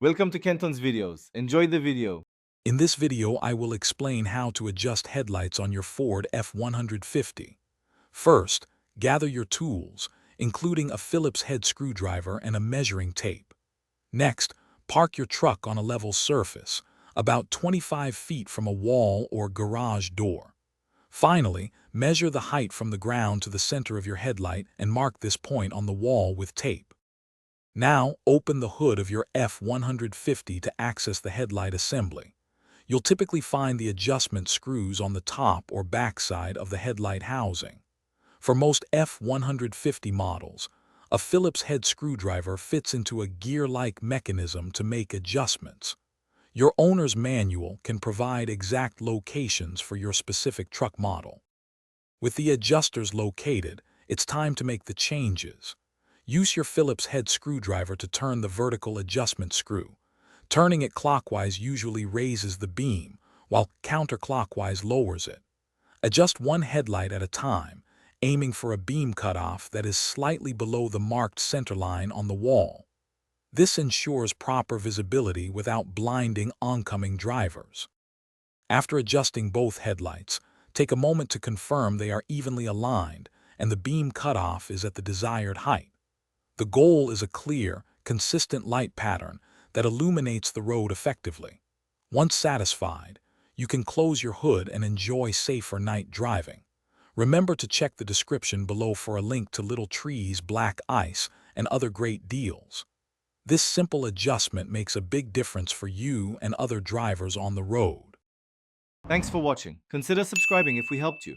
Welcome to Kenton's videos. Enjoy the video. In this video, I will explain how to adjust headlights on your Ford F150. First, gather your tools, including a Phillips head screwdriver and a measuring tape. Next, park your truck on a level surface, about 25 feet from a wall or garage door. Finally, measure the height from the ground to the center of your headlight and mark this point on the wall with tape. Now, open the hood of your F150 to access the headlight assembly. You'll typically find the adjustment screws on the top or back side of the headlight housing. For most F150 models, a Phillips head screwdriver fits into a gear-like mechanism to make adjustments. Your owner's manual can provide exact locations for your specific truck model. With the adjusters located, it's time to make the changes. Use your Phillips head screwdriver to turn the vertical adjustment screw. Turning it clockwise usually raises the beam, while counterclockwise lowers it. Adjust one headlight at a time, aiming for a beam cutoff that is slightly below the marked center line on the wall. This ensures proper visibility without blinding oncoming drivers. After adjusting both headlights, take a moment to confirm they are evenly aligned and the beam cutoff is at the desired height. The goal is a clear, consistent light pattern that illuminates the road effectively. Once satisfied, you can close your hood and enjoy safer night driving. Remember to check the description below for a link to Little Trees, Black Ice, and other great deals. This simple adjustment makes a big difference for you and other drivers on the road. Thanks for watching. Consider subscribing if we helped you.